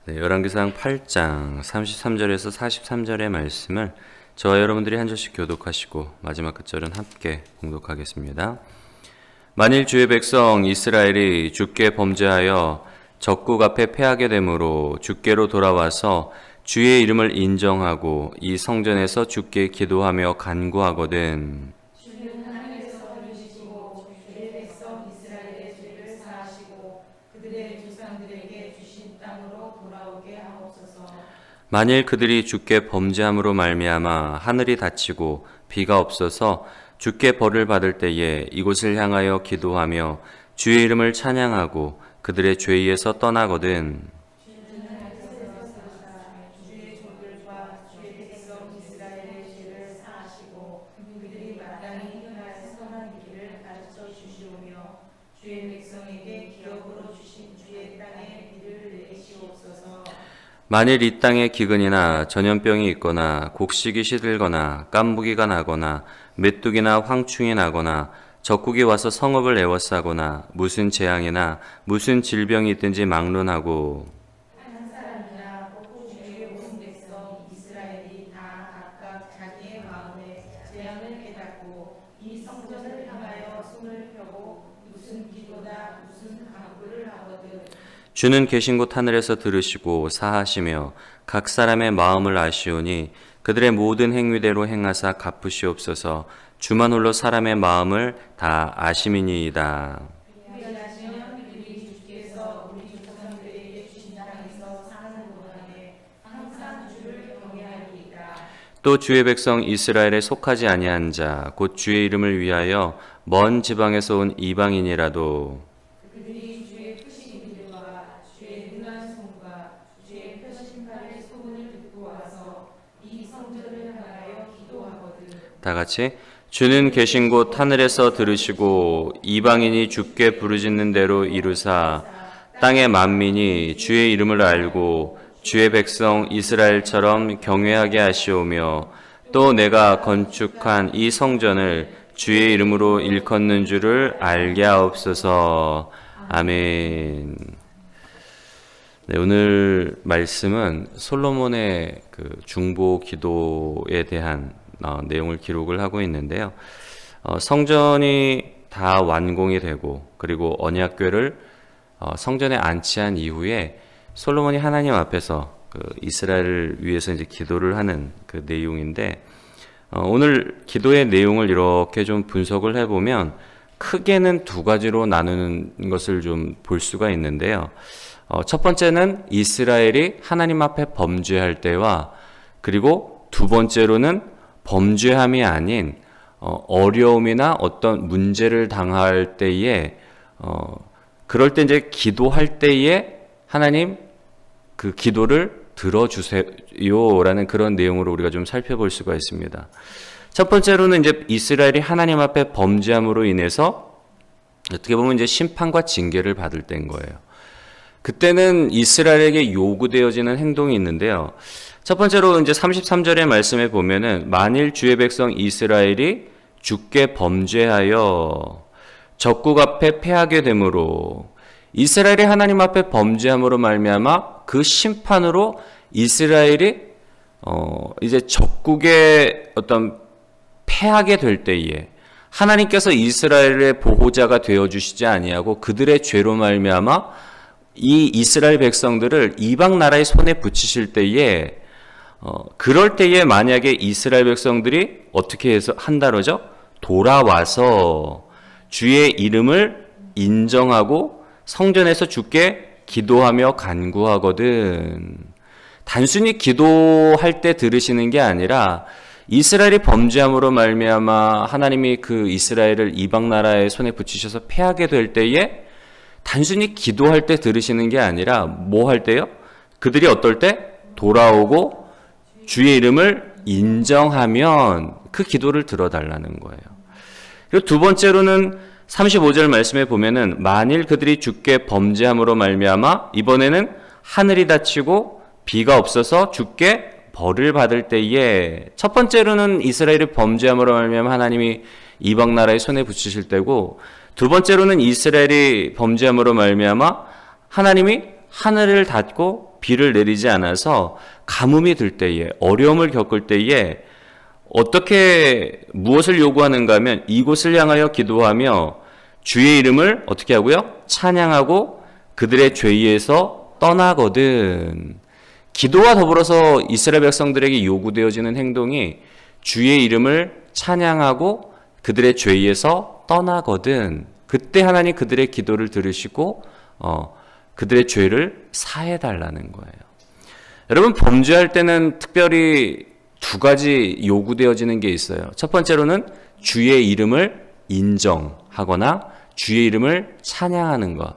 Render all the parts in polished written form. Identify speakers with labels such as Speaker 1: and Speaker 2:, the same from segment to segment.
Speaker 1: 네, 열왕기상 8장 33절에서 43절의 말씀을 저와 여러분들이 한 절씩 교독하시고 마지막 끝절은 함께 공독하겠습니다. 만일 주의 백성 이스라엘이 주께 범죄하여 적국 앞에 패하게 되므로 주께로 돌아와서 주의 이름을 인정하고 이 성전에서 주께 기도하며 간구하거든 만일 그들이 주께 범죄함으로 말미암아 하늘이 닫히고 비가 없어서 주께 벌을 받을 때에 이곳을 향하여 기도하며 주의 이름을 찬양하고 그들의 죄에서 떠나거든 만일 이 땅에 기근이나 전염병이 있거나 곡식이 시들거나 깐부기가 나거나 메뚜기나 황충이 나거나 적국이 와서 성읍을 에워싸거나 무슨 재앙이나 무슨 질병이 있든지 막론하고
Speaker 2: 한 사람이나 꼭 주의 온 백성 이스라엘이 다 각각 자기의 마음에 재앙을 깨닫고 이 성전을 향하여 손을 펴고 무슨 기도나 무슨 간구를 하거든
Speaker 1: 주는 계신 곳 하늘에서 들으시고 사하시며 각 사람의 마음을 아시오니 그들의 모든 행위대로 행하사 갚으시옵소서. 주만 홀로 사람의 마음을 다 아심이니이다.
Speaker 2: 위하시면 그들이 주께서 우리 조상들에게 주신 땅에서 사는 동안에 항상 주를 경외하리이다.
Speaker 1: 또 주의 백성 이스라엘에 속하지 아니한 자 곧 주의 이름을 위하여 먼 지방에서 온 이방인이라도
Speaker 2: 그들이 주의 크신 이름과 주의 능한 손과 주의 펴신 팔의 소문을 듣고 와서 이 성전을 향하여 기도하거든
Speaker 1: 다 같이 주는 계신 곳 하늘에서 들으시고 이방인이 주께 부르짖는 대로 이루사 땅의 만민이 주의 이름을 알고 주의 백성 이스라엘처럼 경외하게 하시오며 또 내가 건축한 이 성전을 주의 이름으로 일컫는 줄을 알게 하옵소서. 아멘. 네, 오늘 말씀은 솔로몬의 그 중보 기도에 대한 내용을 기록을 하고 있는데요. 성전이 다 완공이 되고 그리고 언약궤를 성전에 안치한 이후에 솔로몬이 하나님 앞에서 그 이스라엘을 위해서 이제 기도를 하는 그 내용인데 오늘 기도의 내용을 이렇게 좀 분석을 해보면 크게는 두 가지로 나누는 것을 좀 볼 수가 있는데요. 첫 번째는 이스라엘이 하나님 앞에 범죄할 때와 그리고 두 번째로는 범죄함이 아닌 어려움이나 어떤 문제를 당할 때에 그럴 때 이제 기도할 때에 하나님 그 기도를 들어주세요라는 그런 내용으로 우리가 좀 살펴볼 수가 있습니다. 첫 번째로는 이제 이스라엘이 하나님 앞에 범죄함으로 인해서 어떻게 보면 이제 심판과 징계를 받을 때인 거예요. 그때는 이스라엘에게 요구되어지는 행동이 있는데요. 첫 번째로 이제 33절의 말씀에 보면은 만일 주의 백성 이스라엘이 주께 범죄하여 적국 앞에 패하게 되므로 이스라엘이 하나님 앞에 범죄함으로 말미암아 그 심판으로 이스라엘이 이제 적국의 어떤 패하게 될 때에 하나님께서 이스라엘의 보호자가 되어 주시지 아니하고 그들의 죄로 말미암아 이 이스라엘 백성들을 이방 나라의 손에 붙이실 때에 그럴 때에 만약에 이스라엘 백성들이 어떻게 해서 한다로죠? 돌아와서 주의 이름을 인정하고 성전에서 주께 기도하며 간구하거든. 단순히 기도할 때 들으시는 게 아니라 이스라엘이 범죄함으로 말미암아 하나님이 그 이스라엘을 이방 나라의 손에 붙이셔서 패하게 될 때에 단순히 기도할 때 들으시는 게 아니라 뭐 할 때요? 그들이 어떨 때? 돌아오고 주의 이름을 인정하면 그 기도를 들어달라는 거예요. 그리고 두 번째로는 35절 말씀에 보면은 만일 그들이 주께 범죄함으로 말미암아 이번에는 하늘이 닫히고 비가 없어서 주께 벌을 받을 때에 첫 번째로는 이스라엘이 범죄함으로 말미암아 하나님이 이방 나라의 손에 붙이실 때고 두 번째로는 이스라엘이 범죄함으로 말미암아 하나님이 하늘을 닫고 비를 내리지 않아서 가뭄이 들 때에, 어려움을 겪을 때에 어떻게 무엇을 요구하는가 하면 이곳을 향하여 기도하며 주의 이름을 어떻게 하고요? 찬양하고 그들의 죄에서 떠나거든. 기도와 더불어서 이스라엘 백성들에게 요구되어지는 행동이 주의 이름을 찬양하고 그들의 죄에서 떠나거든. 그때 하나님 그들의 기도를 들으시고 그들의 죄를 사해달라는 거예요. 여러분, 범죄할 때는 특별히 두 가지 요구되어지는 게 있어요. 첫 번째로는 주의 이름을 인정하거나 주의 이름을 찬양하는 것.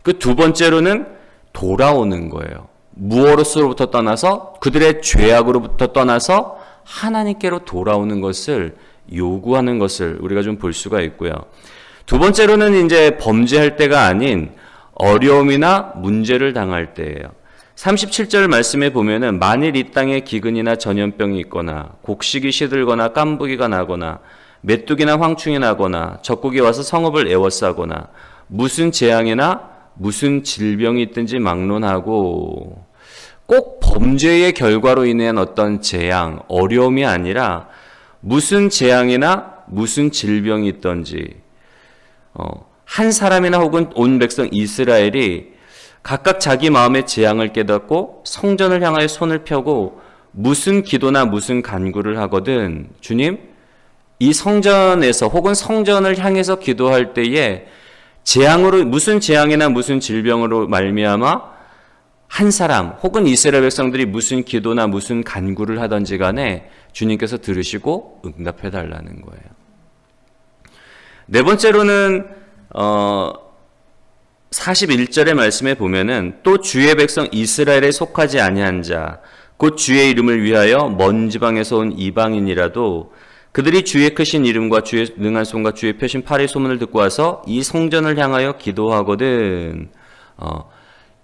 Speaker 1: 그 두 번째로는 돌아오는 거예요. 무엇으로부터 떠나서, 그들의 죄악으로부터 떠나서 하나님께로 돌아오는 것을 요구하는 것을 우리가 좀 볼 수가 있고요. 두 번째로는 이제 범죄할 때가 아닌 어려움이나 문제를 당할 때예요. 37절 말씀에 보면은 만일 이 땅에 기근이나 전염병이 있거나 곡식이 시들거나 깐부기가 나거나 메뚜기나 황충이 나거나 적국이 와서 성읍을 에워싸거나 무슨 재앙이나 무슨 질병이 있든지 막론하고, 꼭 범죄의 결과로 인한 어떤 재앙, 어려움이 아니라 무슨 재앙이나 무슨 질병이 있든지 한 사람이나 혹은 온 백성 이스라엘이 각각 자기 마음의 재앙을 깨닫고 성전을 향하여 손을 펴고 무슨 기도나 무슨 간구를 하거든 주님, 이 성전에서 혹은 성전을 향해서 기도할 때에 재앙으로, 무슨 재앙이나 무슨 질병으로 말미암아 한 사람 혹은 이스라엘 백성들이 무슨 기도나 무슨 간구를 하든지 간에 주님께서 들으시고 응답해 달라는 거예요. 네 번째로는 41절의 말씀에 보면은 또 주의 백성 이스라엘에 속하지 아니한 자 곧 주의 이름을 위하여 먼 지방에서 온 이방인이라도 그들이 주의 크신 이름과 주의 능한 손과 주의 펴신 팔의 소문을 듣고 와서 이 성전을 향하여 기도하거든.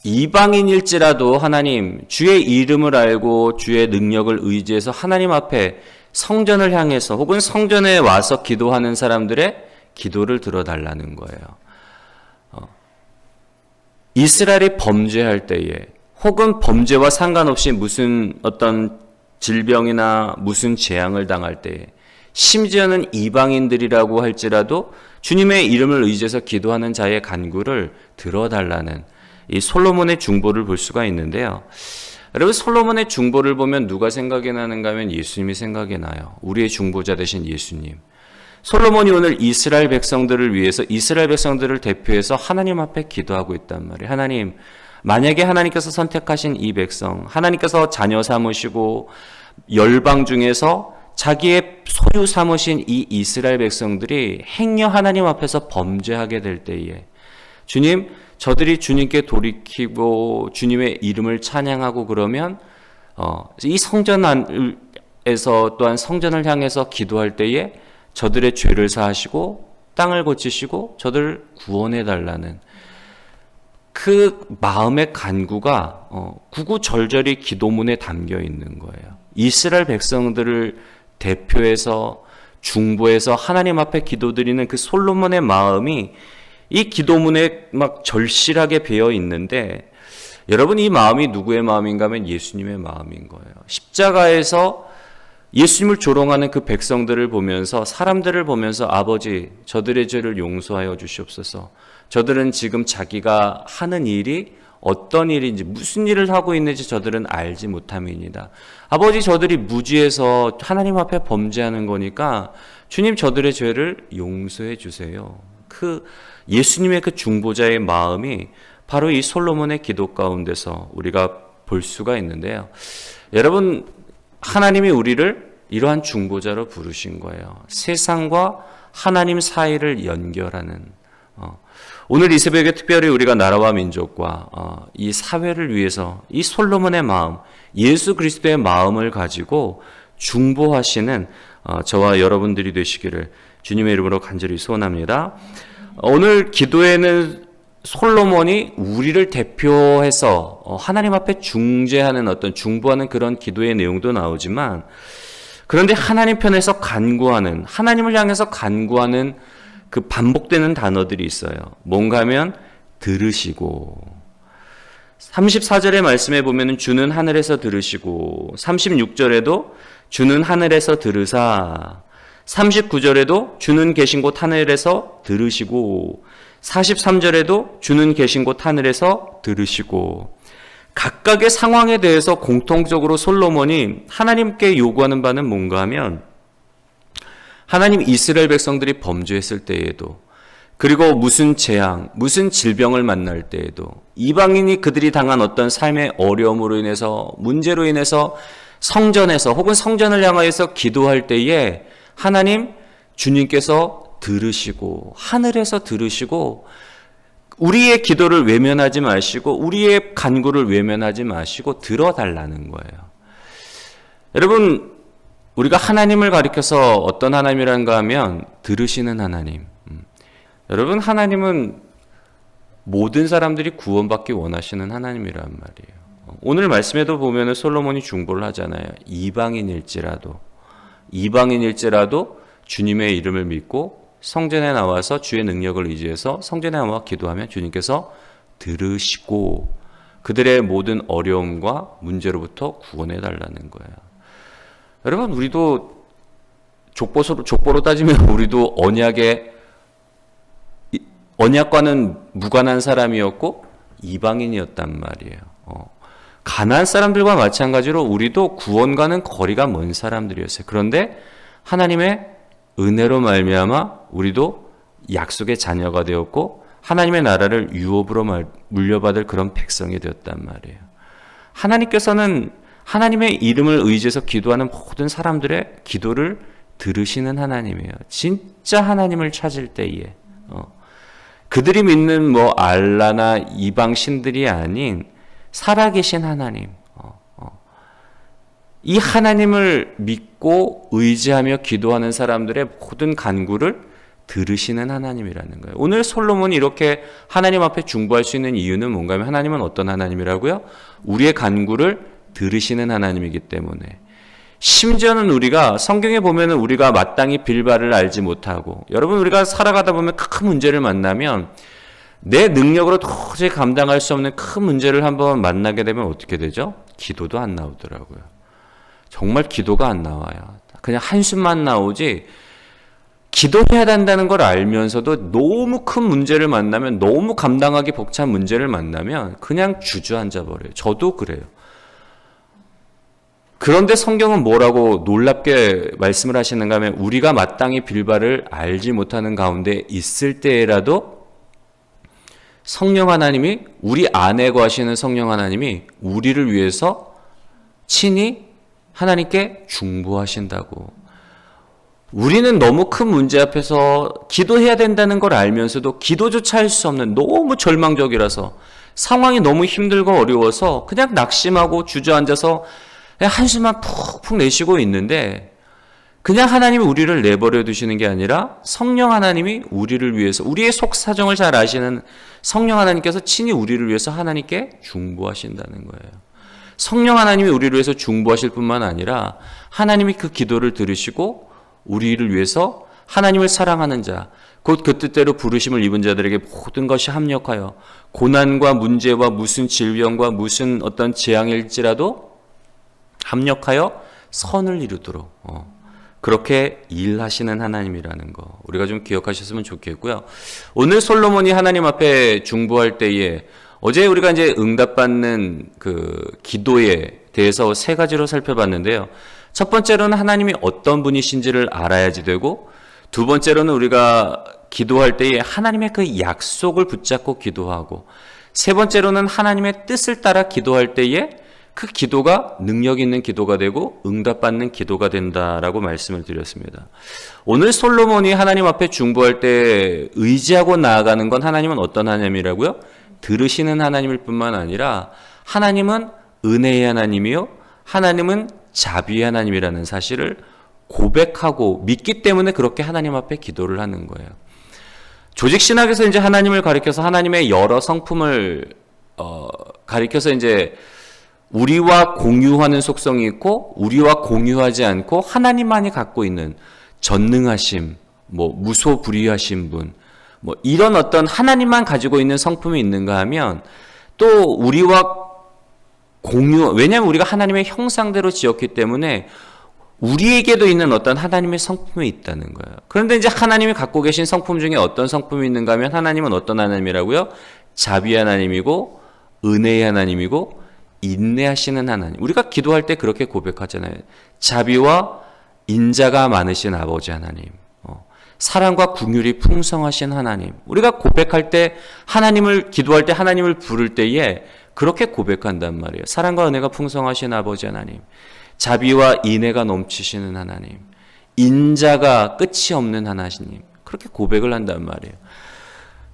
Speaker 1: 이방인일지라도 하나님 주의 이름을 알고 주의 능력을 의지해서 하나님 앞에 성전을 향해서 혹은 성전에 와서 기도하는 사람들의 기도를 들어달라는 거예요. 이스라엘이 범죄할 때에 혹은 범죄와 상관없이 무슨 어떤 질병이나 무슨 재앙을 당할 때에, 심지어는 이방인들이라고 할지라도 주님의 이름을 의지해서 기도하는 자의 간구를 들어달라는 이 솔로몬의 중보를 볼 수가 있는데요. 여러분, 솔로몬의 중보를 보면 누가 생각이 나는가 하면 예수님이 생각이 나요. 우리의 중보자 되신 예수님. 솔로몬이 오늘 이스라엘 백성들을 위해서, 이스라엘 백성들을 대표해서 하나님 앞에 기도하고 있단 말이에요. 하나님, 만약에 하나님께서 선택하신 이 백성, 하나님께서 자녀 삼으시고 열방 중에서 자기의 소유 삼으신 이 이스라엘 백성들이 행여 하나님 앞에서 범죄하게 될 때에 주님, 저들이 주님께 돌이키고 주님의 이름을 찬양하고 그러면 이 성전 안에서 또한 성전을 향해서 기도할 때에 저들의 죄를 사하시고 땅을 고치시고 저들을 구원해 달라는 그 마음의 간구가 구구절절히 기도문에 담겨 있는 거예요. 이스라엘 백성들을 대표해서 중보해서 하나님 앞에 기도드리는 그 솔로몬의 마음이 이 기도문에 막 절실하게 배어 있는데, 여러분, 이 마음이 누구의 마음인가 하면 예수님의 마음인 거예요. 십자가에서 예수님을 조롱하는 그 백성들을 보면서, 사람들을 보면서 아버지, 저들의 죄를 용서하여 주시옵소서. 저들은 지금 자기가 하는 일이 어떤 일인지, 무슨 일을 하고 있는지 저들은 알지 못함이니이다. 아버지, 저들이 무지해서 하나님 앞에 범죄하는 거니까 주님, 저들의 죄를 용서해 주세요. 그 예수님의 그 중보자의 마음이 바로 이 솔로몬의 기도 가운데서 우리가 볼 수가 있는데요. 여러분, 하나님이 우리를 이러한 중보자로 부르신 거예요. 세상과 하나님 사이를 연결하는. 오늘 이 새벽에 특별히 우리가 나라와 민족과 이 사회를 위해서 이 솔로몬의 마음, 예수 그리스도의 마음을 가지고 중보하시는 저와 여러분들이 되시기를 주님의 이름으로 간절히 소원합니다. 오늘 기도에는 솔로몬이 우리를 대표해서 하나님 앞에 중재하는 어떤 중보하는 그런 기도의 내용도 나오지만, 그런데 하나님 편에서 간구하는, 하나님을 향해서 간구하는 그 반복되는 단어들이 있어요. 뭔가 하면 들으시고, 34절의 말씀에 보면 주는 하늘에서 들으시고 36절에도 주는 하늘에서 들으사 39절에도 주는 계신 곳 하늘에서 들으시고 43절에도 주는 계신 곳 하늘에서 들으시고 각각의 상황에 대해서 공통적으로 솔로몬이 하나님께 요구하는 바는 뭔가 하면 하나님 이스라엘 백성들이 범죄했을 때에도 그리고 무슨 재앙, 무슨 질병을 만날 때에도 이방인이 그들이 당한 어떤 삶의 어려움으로 인해서 문제로 인해서 성전에서 혹은 성전을 향하여서 기도할 때에 하나님 주님께서 들으시고 하늘에서 들으시고 우리의 기도를 외면하지 마시고 우리의 간구를 외면하지 마시고 들어달라는 거예요. 여러분 우리가 하나님을 가리켜서 어떤 하나님이란가 하면 들으시는 하나님. 여러분 하나님은 모든 사람들이 구원받기 원하시는 하나님이란 말이에요. 오늘 말씀에도 보면 솔로몬이 중보를 하잖아요. 이방인일지라도 주님의 이름을 믿고 성전에 나와서 주의 능력을 의지해서 성전에 나와 기도하면 주님께서 들으시고 그들의 모든 어려움과 문제로부터 구원해 달라는 거예요. 여러분 우리도 족보로 따지면 우리도 언약과는 무관한 사람이었고 이방인이었단 말이에요. 가나안 사람들과 마찬가지로 우리도 구원과는 거리가 먼 사람들이었어요. 그런데 하나님의 은혜로 말미암아 우리도 약속의 자녀가 되었고 하나님의 나라를 유업으로 물려받을 그런 백성이 되었단 말이에요. 하나님께서는 하나님의 이름을 의지해서 기도하는 모든 사람들의 기도를 들으시는 하나님이에요. 진짜 하나님을 찾을 때에 그들이 믿는 알라나 이방 신들이 아닌 살아계신 하나님, 이 하나님을 믿고 의지하며 기도하는 사람들의 모든 간구를 들으시는 하나님이라는 거예요. 오늘 솔로몬이 이렇게 하나님 앞에 중보할 수 있는 이유는 뭔가 하면 하나님은 어떤 하나님이라고요? 우리의 간구를 들으시는 하나님이기 때문에. 심지어는 우리가 성경에 보면은 우리가 마땅히 빌 바를 알지 못하고 여러분 우리가 살아가다 보면 큰 문제를 만나면 내 능력으로 도저히 감당할 수 없는 큰 문제를 한번 만나게 되면 어떻게 되죠? 기도도 안 나오더라고요. 정말 기도가 안 나와요. 그냥 한숨만 나오지 기도해야 된다는 걸 알면서도 너무 큰 문제를 만나면 너무 감당하기 벅찬 문제를 만나면 그냥 주저앉아 버려요. 저도 그래요. 그런데 성경은 뭐라고 놀랍게 말씀을 하시는가 하면 우리가 마땅히 빌 바를 알지 못하는 가운데 있을 때라도 성령 하나님이 우리 안에 거하시는 성령 하나님이 우리를 위해서 친히 하나님께 중보하신다고. 우리는 너무 큰 문제 앞에서 기도해야 된다는 걸 알면서도 기도조차 할 수 없는 너무 절망적이라서 상황이 너무 힘들고 어려워서 그냥 낙심하고 주저앉아서 그냥 한숨만 푹푹 내쉬고 있는데 그냥 하나님이 우리를 내버려 두시는 게 아니라 성령 하나님이 우리를 위해서 우리의 속사정을 잘 아시는 성령 하나님께서 친히 우리를 위해서 하나님께 중보하신다는 거예요. 성령 하나님이 우리를 위해서 중보하실 뿐만 아니라 하나님이 그 기도를 들으시고 우리를 위해서 하나님을 사랑하는 자, 곧 그 뜻대로 부르심을 입은 자들에게 모든 것이 합력하여 고난과 문제와 무슨 질병과 무슨 어떤 재앙일지라도 합력하여 선을 이루도록 그렇게 일하시는 하나님이라는 거 우리가 좀 기억하셨으면 좋겠고요. 오늘 솔로몬이 하나님 앞에 중보할 때에 어제 우리가 이제 응답받는 그 기도에 대해서 세 가지로 살펴봤는데요. 첫 번째로는 하나님이 어떤 분이신지를 알아야지 되고 두 번째로는 우리가 기도할 때에 하나님의 그 약속을 붙잡고 기도하고 세 번째로는 하나님의 뜻을 따라 기도할 때에 그 기도가 능력 있는 기도가 되고 응답받는 기도가 된다라고 말씀을 드렸습니다. 오늘 솔로몬이 하나님 앞에 중보할 때 의지하고 나아가는 건 하나님은 어떤 하나님이라고요? 들으시는 하나님일 뿐만 아니라 하나님은 은혜의 하나님이요 하나님은 자비의 하나님이라는 사실을 고백하고 믿기 때문에 그렇게 하나님 앞에 기도를 하는 거예요. 조직신학에서 이제 하나님을 가리켜서 하나님의 여러 성품을 가리켜서 이제 우리와 공유하는 속성이 있고 우리와 공유하지 않고 하나님만이 갖고 있는 전능하심, 무소불위하신 분, 이런 어떤 하나님만 가지고 있는 성품이 있는가 하면 또 우리와 왜냐하면 우리가 하나님의 형상대로 지었기 때문에 우리에게도 있는 어떤 하나님의 성품이 있다는 거예요. 그런데 이제 하나님이 갖고 계신 성품 중에 어떤 성품이 있는가 하면 하나님은 어떤 하나님이라고요? 자비 하나님이고 은혜의 하나님이고 인내하시는 하나님. 우리가 기도할 때 그렇게 고백하잖아요. 자비와 인자가 많으신 아버지 하나님, 사랑과 긍휼이 풍성하신 하나님. 우리가 고백할 때 하나님을 기도할 때 하나님을 부를 때에 그렇게 고백한단 말이에요. 사랑과 은혜가 풍성하신 아버지 하나님, 자비와 인애가 넘치시는 하나님, 인자가 끝이 없는 하나님. 그렇게 고백을 한단 말이에요.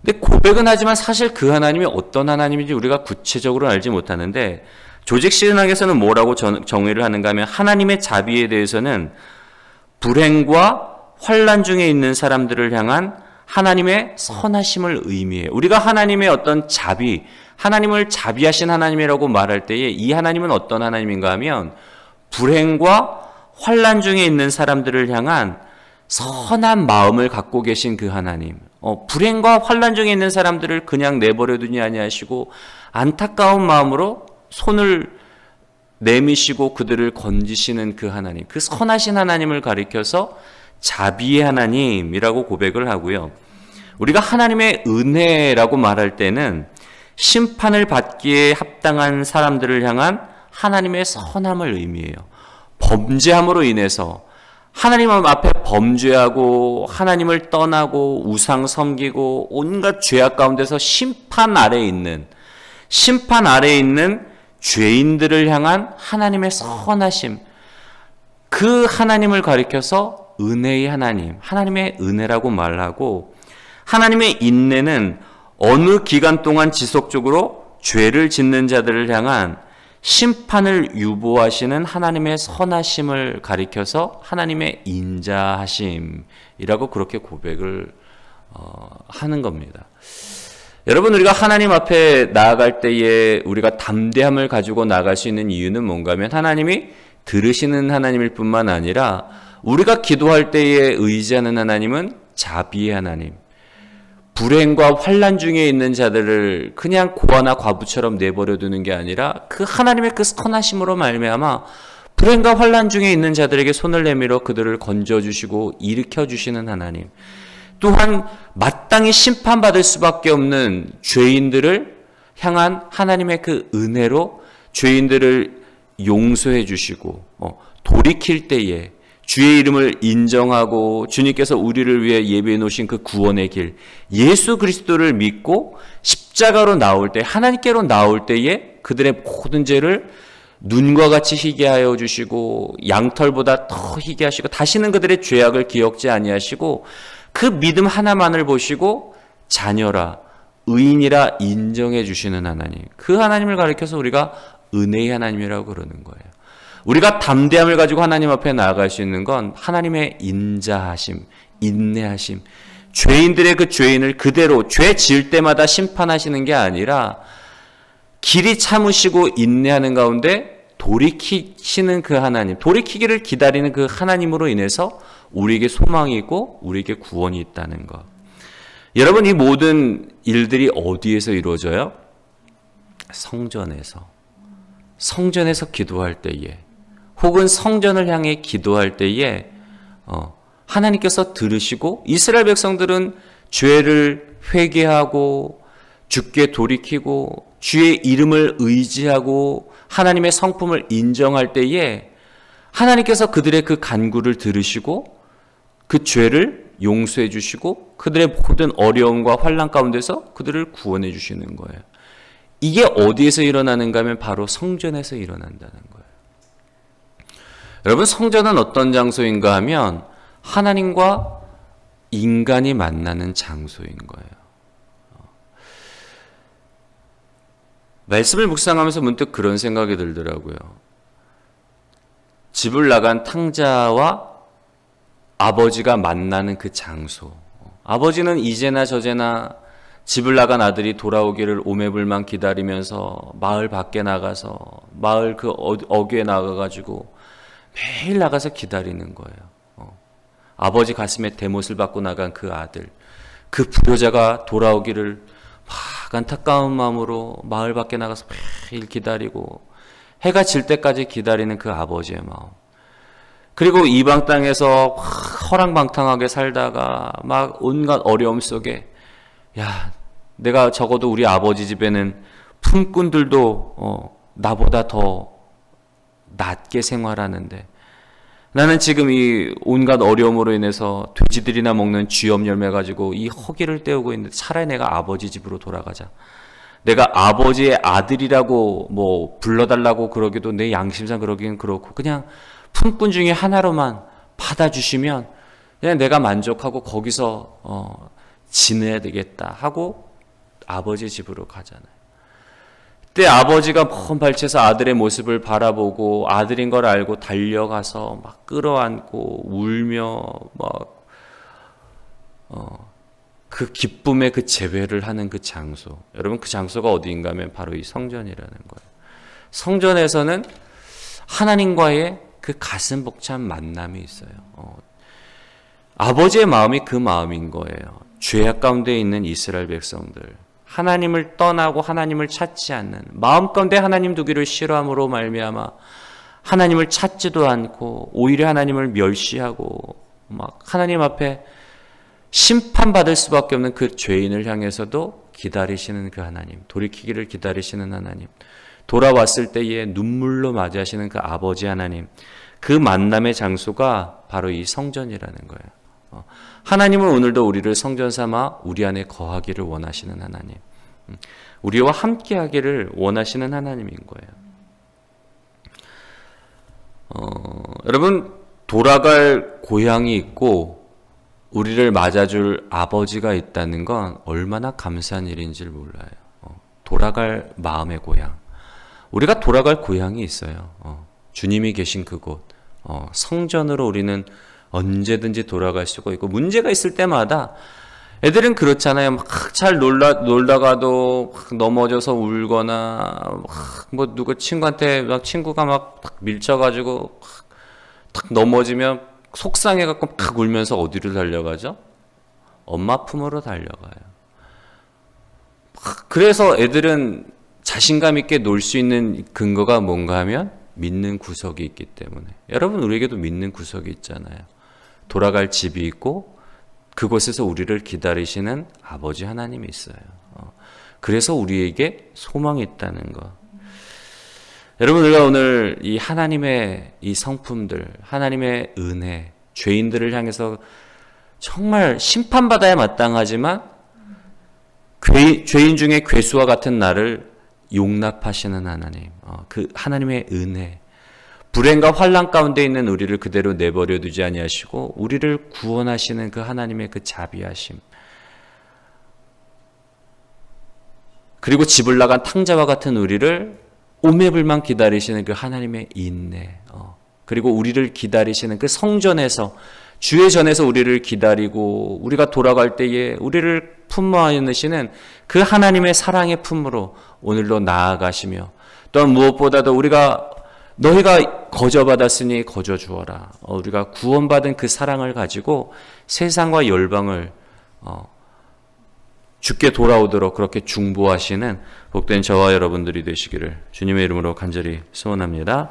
Speaker 1: 근데 고백은 하지만 사실 그 하나님이 어떤 하나님인지 우리가 구체적으로 알지 못하는데, 조직신학에서는 뭐라고 정의를 하는가 하면 하나님의 자비에 대해서는 불행과 환난 중에 있는 사람들을 향한 하나님의 선하심을 의미해요. 우리가 하나님의 어떤 자비, 하나님을 자비하신 하나님이라고 말할 때에 이 하나님은 어떤 하나님인가 하면 불행과 환난 중에 있는 사람들을 향한 선한 마음을 갖고 계신 그 하나님. 불행과 환난 중에 있는 사람들을 그냥 내버려 두지 아니하시고 안타까운 마음으로 손을 내미시고 그들을 건지시는 그 하나님. 그 선하신 하나님을 가리켜서 자비의 하나님이라고 고백을 하고요. 우리가 하나님의 은혜라고 말할 때는 심판을 받기에 합당한 사람들을 향한 하나님의 선함을 의미해요. 범죄함으로 인해서 하나님 앞에 범죄하고 하나님을 떠나고 우상 섬기고 온갖 죄악 가운데서 심판 아래에 있는 죄인들을 향한 하나님의 선하심, 그 하나님을 가리켜서 은혜의 하나님, 하나님의 은혜라고 말하고, 하나님의 인내는 어느 기간 동안 지속적으로 죄를 짓는 자들을 향한 심판을 유보하시는 하나님의 선하심을 가리켜서 하나님의 인자하심이라고 그렇게 고백을 하는 겁니다. 여러분, 우리가 하나님 앞에 나아갈 때에 우리가 담대함을 가지고 나아갈 수 있는 이유는 뭔가 하면 하나님이 들으시는 하나님일 뿐만 아니라 우리가 기도할 때에 의지하는 하나님은 자비의 하나님, 불행과 환난 중에 있는 자들을 그냥 고아나 과부처럼 내버려 두는 게 아니라 그 하나님의 그 선하심으로 말미암아 불행과 환난 중에 있는 자들에게 손을 내밀어 그들을 건져주시고 일으켜주시는 하나님, 또한 마땅히 심판받을 수밖에 없는 죄인들을 향한 하나님의 그 은혜로 죄인들을 용서해 주시고 돌이킬 때에 주의 이름을 인정하고 주님께서 우리를 위해 예비해 놓으신 그 구원의 길, 예수 그리스도를 믿고 십자가로 나올 때, 하나님께로 나올 때에 그들의 모든 죄를 눈과 같이 희게 하여 주시고 양털보다 더 희게 하시고 다시는 그들의 죄악을 기억지 아니하시고 그 믿음 하나만을 보시고 자녀라, 의인이라 인정해 주시는 하나님, 그 하나님을 가리켜서 우리가 은혜의 하나님이라고 그러는 거예요. 우리가 담대함을 가지고 하나님 앞에 나아갈 수 있는 건 하나님의 인자하심, 인내하심, 죄인들의 그 죄인을 그대로 죄 지을 때마다 심판하시는 게 아니라 길이 참으시고 인내하는 가운데 돌이키시는 그 하나님, 돌이키기를 기다리는 그 하나님으로 인해서 우리에게 소망이 있고 우리에게 구원이 있다는 것. 여러분, 이 모든 일들이 어디에서 이루어져요? 성전에서 기도할 때에, 혹은 성전을 향해 기도할 때에 하나님께서 들으시고 이스라엘 백성들은 죄를 회개하고 주께 돌이키고 주의 이름을 의지하고 하나님의 성품을 인정할 때에 하나님께서 그들의 그 간구를 들으시고 그 죄를 용서해 주시고 그들의 모든 어려움과 환난 가운데서 그들을 구원해 주시는 거예요. 이게 어디에서 일어나는가 하면 바로 성전에서 일어난다는 거예요. 여러분, 성전은 어떤 장소인가 하면 하나님과 인간이 만나는 장소인 거예요. 말씀을 묵상하면서 문득 그런 생각이 들더라고요. 집을 나간 탕자와 아버지가 만나는 그 장소. 아버지는 이제나 저제나 집을 나간 아들이 돌아오기를 오매불만 기다리면서 마을 밖에 나가서 마을 그 어귀에 나가가지고 매일 나가서 기다리는 거예요. 아버지 가슴에 대못을 받고 나간 그 아들, 그 불효자가 돌아오기를 막 안타까운 마음으로 마을 밖에 나가서 매일 기다리고 해가 질 때까지 기다리는 그 아버지의 마음. 그리고 이방 땅에서 허랑방탕하게 살다가 막 온갖 어려움 속에 야, 내가 적어도 우리 아버지 집에는 품꾼들도 나보다 더 낮게 생활하는데 나는 지금 이 온갖 어려움으로 인해서 돼지들이나 먹는 쥐염 열매 가지고 이 허기를 때우고 있는데 차라리 내가 아버지 집으로 돌아가자. 내가 아버지의 아들이라고 뭐 불러달라고 그러기도 내 양심상 그러기는 그렇고 그냥 품꾼 중에 하나로만 받아주시면 그냥 내가 만족하고 거기서 지내야 되겠다 하고 아버지 집으로 가잖아요. 그때 아버지가 먼 발치에서 아들의 모습을 바라보고 아들인 걸 알고 달려가서 막 끌어안고 울며 막 그 기쁨의 그 재회를 하는 그 장소. 여러분 그 장소가 어디인가 하면 바로 이 성전이라는 거예요. 성전에서는 하나님과의 그 가슴 벅찬 만남이 있어요. 아버지의 마음이 그 마음인 거예요. 죄악 가운데 있는 이스라엘 백성들. 하나님을 떠나고 하나님을 찾지 않는 마음 가운데 하나님 두기를 싫어함으로 말미암아 하나님을 찾지도 않고 오히려 하나님을 멸시하고 막 하나님 앞에 심판받을 수밖에 없는 그 죄인을 향해서도 기다리시는 그 하나님, 돌이키기를 기다리시는 하나님, 돌아왔을 때에 눈물로 맞이하시는 그 아버지 하나님, 그 만남의 장소가 바로 이 성전이라는 거예요. 하나님은 오늘도 우리를 성전 삼아 우리 안에 거하기를 원하시는 하나님, 우리와 함께하기를 원하시는 하나님인 거예요. 여러분 돌아갈 고향이 있고 우리를 맞아줄 아버지가 있다는 건 얼마나 감사한 일인지 몰라요. 돌아갈 마음의 고향, 우리가 돌아갈 고향이 있어요. 주님이 계신 그곳, 성전으로 우리는 언제든지 돌아갈 수가 있고 문제가 있을 때마다 애들은 그렇잖아요. 막 잘 놀다가도 막 넘어져서 울거나 뭐 누구 친구한테 막 친구가 막 밀쳐가지고 탁 넘어지면 속상해갖고 막 울면서 어디로 달려가죠? 엄마 품으로 달려가요. 그래서 애들은 자신감 있게 놀 수 있는 근거가 뭔가 하면 믿는 구석이 있기 때문에. 여러분 우리에게도 믿는 구석이 있잖아요. 돌아갈 집이 있고 그곳에서 우리를 기다리시는 아버지 하나님이 있어요. 그래서 우리에게 소망이 있다는 것. 여러분 우리가 오늘 이 하나님의 이 성품들, 하나님의 은혜, 죄인들을 향해서 정말 심판받아야 마땅하지만 죄인 중에 괴수와 같은 나를 용납하시는 하나님, 그 하나님의 은혜, 불행과 환난 가운데 있는 우리를 그대로 내버려 두지 아니하시고 우리를 구원하시는 그 하나님의 그 자비하심, 그리고 집을 나간 탕자와 같은 우리를 오매불만 기다리시는 그 하나님의 인내, 그리고 우리를 기다리시는 그 성전에서 주의 전에서 우리를 기다리고 우리가 돌아갈 때에 우리를 품어 안으시는 그 하나님의 사랑의 품으로 오늘도 나아가시며 또한 무엇보다도 우리가 너희가 거저받았으니 거저 주어라. 우리가 구원받은 그 사랑을 가지고 세상과 열방을 주께 돌아오도록 그렇게 중보하시는 복된 저와 여러분들이 되시기를 주님의 이름으로 간절히 소원합니다.